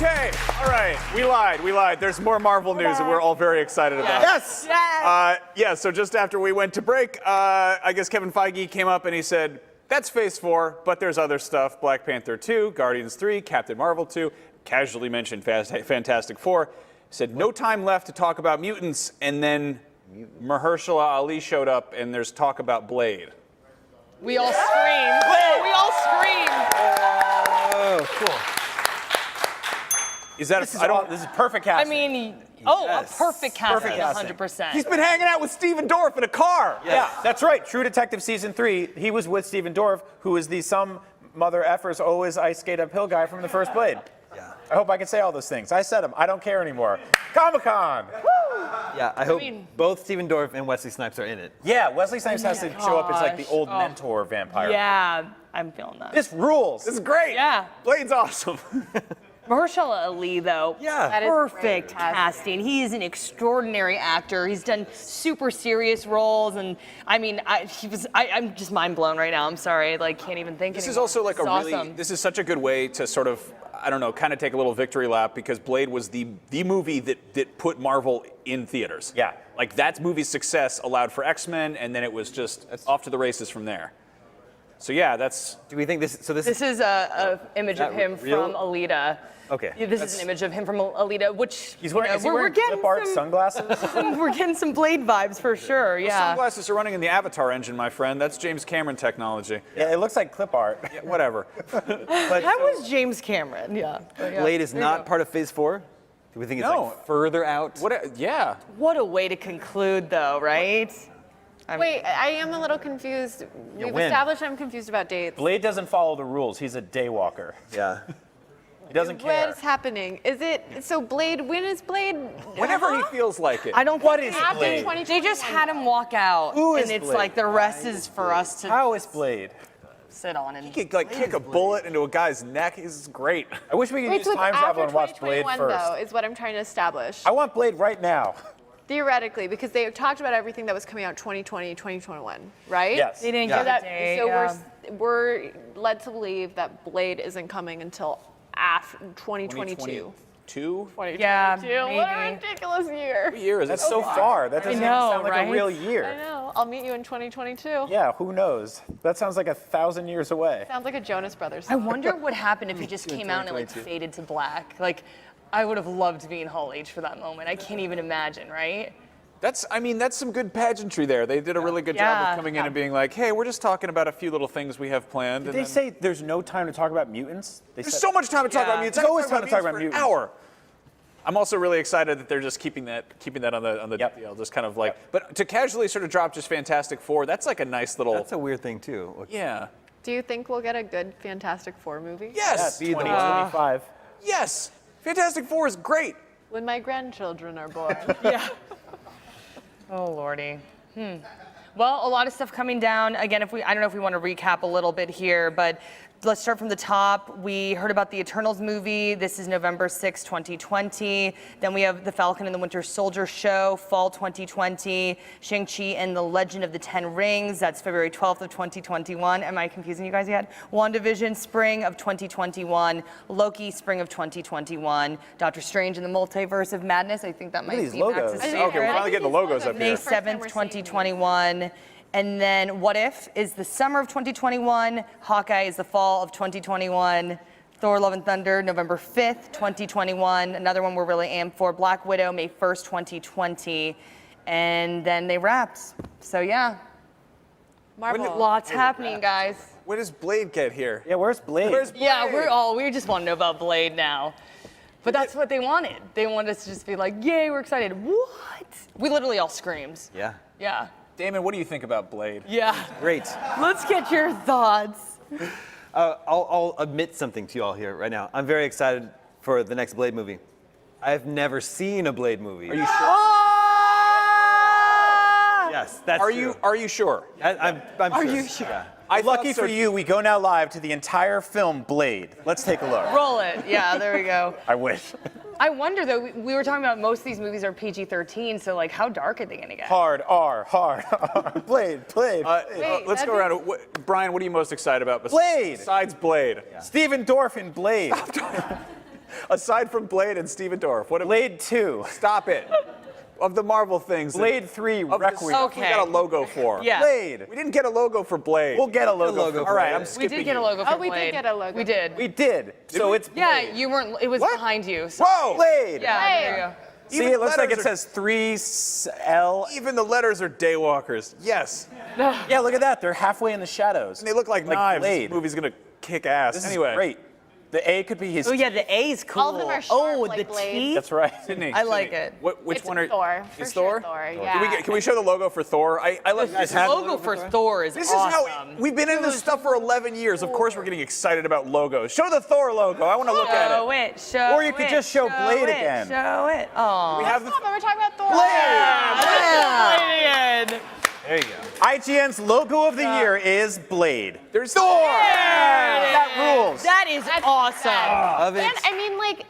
Okay, all right, we lied. There's more Marvel news that we're all very excited about. Yes! Yeah, so just after we went to break, I guess Kevin Feige came up and he said, that's Phase 4, but there's other stuff. Black Panther 2, Guardians 3, Captain Marvel 2, casually mentioned Fantastic Four. Said no time left to talk about mutants, and then Mahershala Ali showed up and there's talk about Blade. We all screamed. We all screamed. Oh, cool. Is that This is perfect casting. I mean, Yes. a perfect casting, Perfect casting. 100%. He's been hanging out with Steven Dorff in a car. Yeah, that's right. True Detective Season 3, he was with Steven Dorff, who is the some mother effers always ice skate uphill guy from the first Blade. Yeah. I hope I can say all those things. I said them. I don't care anymore. Comic-Con! Yeah, I hope both Steven Dorff and Wesley Snipes are in it. Yeah, Wesley Snipes has to show up as like the old mentor vampire. Yeah, I'm feeling that. This rules. This is great. Yeah. Blade's awesome. Mahershala Ali, though, Yeah. perfect casting. He is an extraordinary actor. He's done super serious roles, and I mean, I'm just mind blown right now. I'm sorry, like can't even think. This anymore. is also like It's a really, awesome. this is such a good way to sort of, I don't know, kind of take a little victory lap because Blade was the movie that put Marvel in theaters. Yeah. Like that movie's success allowed for X-Men, and then it was just off to the races from there. So yeah, that's. Do we think this? So this This is a image of that him real? from Alita. Okay. Yeah, this is an image of him from Alita, which He's wearing, you know, is he wearing getting clip art some, sunglasses? we're getting some Blade vibes for sure. Yeah. Sunglasses are running in the Avatar engine, my friend. That's James Cameron technology. Yeah, it looks like clip art. Yeah, whatever. That was James Cameron. Yeah. But yeah, Blade is there you not go. part of Phase 4. Do we think it's No. like further out? What? Yeah. What a way to conclude, though, right? Wait, I am a little confused. We've when? established I'm confused about dates. Blade doesn't follow the rules. He's a daywalker. Yeah. He doesn't care. What is happening? Is it so Blade? When is Blade? Whenever he feels like it. I don't. What think is After Blade? 2021. They just had him walk out, Who is and it's Blade? like the rest is for us to How is Blade? sit on and. He could like kick a bullet into a guy's neck. He's great. I wish we could Wait, use so it's time travel after and watch Blade 2021 first. though, is what I'm trying to establish. I want Blade right now. Theoretically, because they talked about everything that was coming out 2020, 2021, right? Yes. They didn't Yeah. give So, a date. so we're led to believe that Blade isn't coming until after 2022. 2022? 2022. Yeah, What a maybe. ridiculous year. What year is That's it? so far. That doesn't even know, sound like right? a real I year. know. I'll meet you in 2022. Yeah, who knows? That sounds like 1,000 years away. Sounds like a Jonas Brothers I song. wonder what would happen if he just came out and like faded to black. Like, I would have loved being Hall H for that moment. I can't even imagine, right? That's some good pageantry there. They did a really good job Yeah. of coming in and being like, hey, we're just talking about a few little things we have planned. Did and they then- say there's no time to talk about mutants? There's so much time to talk Yeah. about mutants. There's I could always time to talk about mutants mutants. for an hour. I'm also really excited that they're just keeping that on the Yep. DL, just kind of like. But to casually sort of drop just Fantastic Four, that's like a nice little. That's a weird thing too. Yeah. Do you think we'll get a good Fantastic Four movie? Yes. 2025. Yes. Fantastic Four is great. When my grandchildren are born. Yeah. Oh lordy. Well, a lot of stuff coming down. Again, I don't know if we want to recap a little bit here, but let's start from the top. We heard about the Eternals movie. This is November 6, 2020. Then we have The Falcon and the Winter Soldier show, fall 2020. Shang-Chi and the Legend of the Ten Rings. That's February 12th of 2021. Am I confusing you guys yet? WandaVision, spring of 2021. Loki, spring of 2021. Doctor Strange and the Multiverse of Madness. I think that might these be logos. Max's I favorite. Okay, we're finally getting the logos up May here. 7th, 2021. And then What If is the summer of 2021. Hawkeye is the fall of 2021. Thor Love and Thunder, November 5th, 2021. Another one we're really amped for. Black Widow, May 1st, 2020. And then they wrapped. So yeah, Marvel. lots happening, guys. When does Blade get here? Yeah, where's Blade? Where's Blade? Yeah, we just want to know about Blade now. But that's what they wanted. They wanted us to just be like, yay, we're excited. What? We literally all screamed. Yeah. Yeah. Damon, what do you think about Blade? Yeah. Great. Let's get your thoughts. I'll admit something to you all here right now. I'm very excited for the next Blade movie. I've never seen a Blade movie. Are you sure? Ah! Yes, that's Are true. you sure? I'm Are sure. you sure? Yeah. Lucky for you, we go now live to the entire film Blade. Let's take a look. Roll it. Yeah, there we go. I wish. I wonder though, we were talking about most of these movies are PG-13, so like how dark are they gonna get? Hard R. Blade. Wait, Let's that'd go be- around. Brian, what are you most excited about? Blade. Besides Blade. Steven Dorff in Blade. Aside from Blade and Steven Dorff, what? Blade 2. Stop it. Of the Marvel things. Blade 3, of the Requiem. stuff we got a logo for. Yeah. Blade. We didn't get a logo for Blade. We'll get a logo. All right, I'm We skipping did get a you. logo for Oh, we did Blade. get a logo. We did. We did. So we? it's Yeah, Blade. you weren't. It was What? behind you. So, Whoa! Blade. yeah, Blade. there you go. See, Even it looks like it letters are- says 3L. Even the letters are Daywalkers. Yes. Yeah, look at that. They're halfway in the shadows. And they look like knives. Blade. This movie's gonna kick ass. This anyway. is great. The A could be his. Oh yeah, the A's cool. All of them are sharp oh, like the blades. T. That's right. Sydney, I like Sydney, it. Which It's one are Thor. For It's sure Thor? Thor, Can yeah. can we show the logo for Thor? I let you guys The have the logo for Thor is This awesome. is how we've been in this stuff for 11 years. Of course, we're getting excited about logos. Show the Thor logo. I want to look at Show it. it. Show Or you could it, just show Blade it, again. Show it. Oh. We have the Stop it, we're talking about Thor. Blade. There you go. IGN's logo of the year is Blade. There's Thor. That rules. That is awesome. Of it. And I mean, like,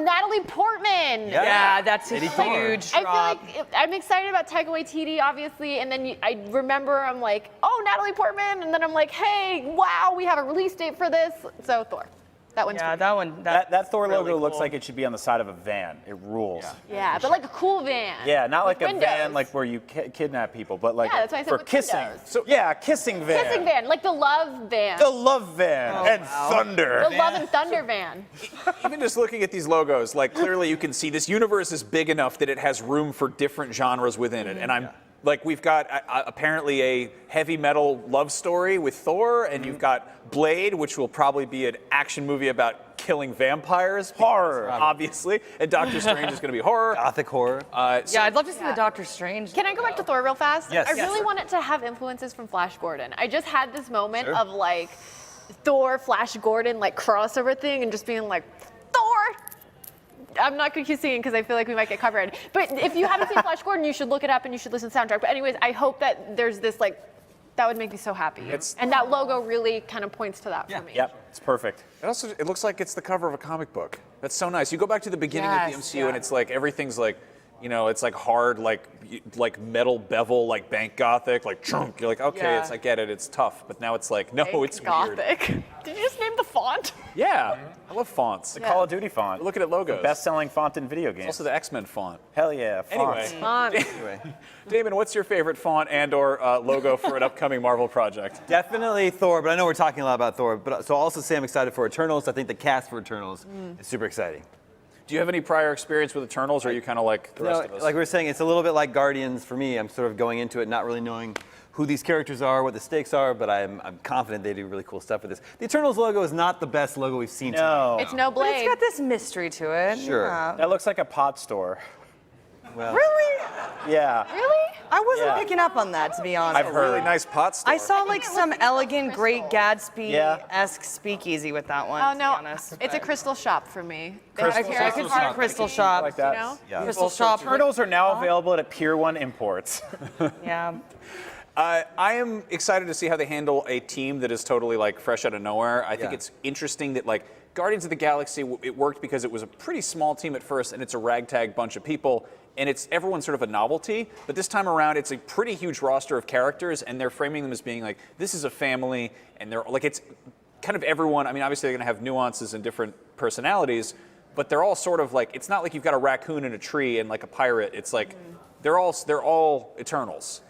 Natalie Portman. Yeah, that's a Eddie Thor. huge I drop. feel like I'm excited about Taika Waititi, obviously, and then I remember I'm like, oh, Natalie Portman, and then I'm like, hey, wow, we have a release date for this. So Thor, that one's Yeah, for me. that one. That Thor really logo looks cool. like it should be on the side of a van. It rules. Yeah, but like a cool van. Yeah, not like With a van windows. like where you kidnap people, but like Yeah, that's why I said for with kissing. windows. So yeah, a kissing van. Kissing van, like the love van. The love van and thunder. The Love and Thunder van. Even just looking at these logos, like clearly you can see this universe is big enough that it has room for different genres within it. And I'm like, we've got apparently a heavy metal love story with Thor, and you've got Blade, which will probably be an action movie about killing vampires. Horror. Obviously. And Doctor Strange is going to be horror. Gothic horror. Yeah, I'd love to see the Doctor Strange. Can I go back to Thor real fast? Yes. I Yes. really want it to have influences from Flash Gordon. I just had this moment of like Thor, Flash Gordon, like crossover thing, and just being like, Thor! I'm not going to keep singing because I feel like we might get covered. But if you haven't seen Flash Gordon, you should look it up and you should listen to the soundtrack. But anyways, I hope that there's this like, that would make me so happy. And that logo really kind of points to that for me. Yep, it's perfect. It looks like it's the cover of a comic book. That's so nice. You go back to the beginning of the Yes, MCU, yeah. and it's like everything's like, you know, it's like hard, like metal bevel, like bank gothic, like chunk. You're like, okay, Yeah. I get it, it's tough. But now it's like, no, it's weird. Gothic. Did you just name the font? Yeah, I love fonts. The Call of Duty font. Look at logos. Best-selling font in video games. Also the X-Men font. Hell yeah, fonts. Anyway, Font. Anyway. Damon, what's your favorite font and/or logo for an upcoming Marvel project? Definitely Thor, but I know we're talking a lot about Thor. But so I'll also say I'm excited for Eternals. I think the cast for Eternals is super exciting. Do you have any prior experience with Eternals, or are you kind of like the rest of us? Like we were saying, it's a little bit like Guardians for me. I'm sort of going into it not really knowing who these characters are, what the stakes are, but I'm confident they do really cool stuff with this. The Eternals logo is not the best logo we've seen. No. It's no But Blade. it's got this mystery to it. Sure. Yeah. That looks like a pot store. Well, Really? Yeah. Really? I wasn't Yeah. picking up on that, to be honest. I've heard. really nice pot store. I saw like some elegant, Great Yeah. Gatsby-esque speakeasy with that one. Oh to no, be honest. it's a crystal shop for me. They Crystal have I characters could on see a it. crystal shop. Like that. You know? yeah. Crystal shop. Turtles are now available at Pier 1 Imports. Yeah. I am excited to see how they handle a team that is totally like fresh out of nowhere. I think Yeah. it's interesting that like Guardians of the Galaxy, it worked because it was a pretty small team at first, and it's a ragtag bunch of people, and it's everyone's sort of a novelty. But this time around, it's a pretty huge roster of characters, and they're framing them as being like this is a family, and they're like it's kind of everyone. I mean, obviously they're going to have nuances and different personalities, but they're all sort of like it's not like you've got a raccoon in a tree and like a pirate. It's like they're all Eternals.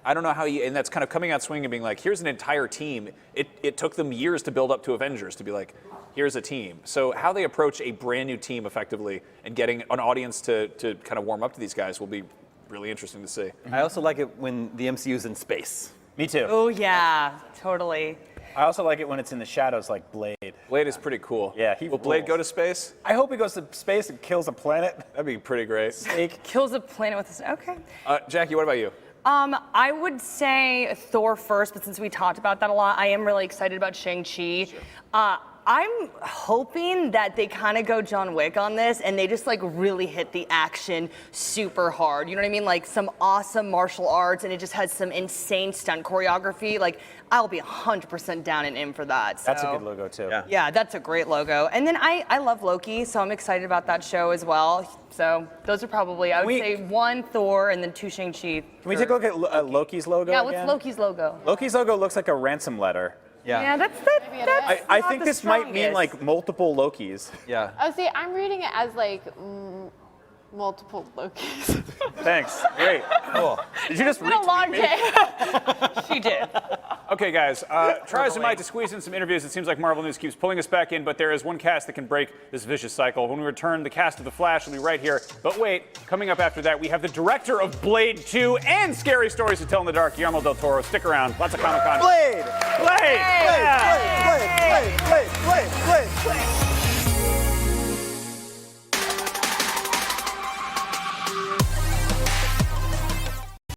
I don't know how you, and that's kind of coming out swinging and being like, here's an entire team. It took them years to build up to Avengers to be like, here's a team. So how they approach a brand new team effectively and getting an audience to kind of warm up to these guys will be really interesting to see. I also like it when the MCU's in space. Me too. Oh yeah, totally. I also like it when it's in the shadows like Blade. Blade is pretty cool. Yeah, he Will Blade rules. go to space? I hope he goes to space and kills a planet. That'd be pretty great. Kills a planet with this. Okay. Jackie, what about you? I would say Thor first, but since we talked about that a lot, I am really excited about Shang-Chi. I'm hoping that they kind of go John Wick on this and they just like really hit the action super hard. You know what I mean? Like some awesome martial arts and it just has some insane stunt choreography. Like I'll be 100% down and in for that. That's a So- good logo too. Yeah. Yeah, that's a great logo. And then I love Loki, so I'm excited about that show as well. So those are probably, I would We- say 1 Thor and then 2 Shang-Chi. Can we take a look at Loki's logo Yeah, again? what's Loki's logo? Loki's logo looks like a ransom letter. Yeah, that's Maybe it that's is. I not think the this might mean strongest. like multiple Lokis. Yeah. Oh, see, I'm reading it as like multiple Lokis. Thanks. Great. Cool. Did you just It's been a long day. She did. Okay, guys, try as you might to squeeze in some interviews. It seems like Marvel News keeps pulling us back in, but there is one cast that can break this vicious cycle. When we return, the cast of The Flash will be right here. But wait, coming up after that, we have the director of Blade 2 and Scary Stories to Tell in the Dark, Guillermo del Toro. Stick around. Lots of Comic-Con. Blade! Blade!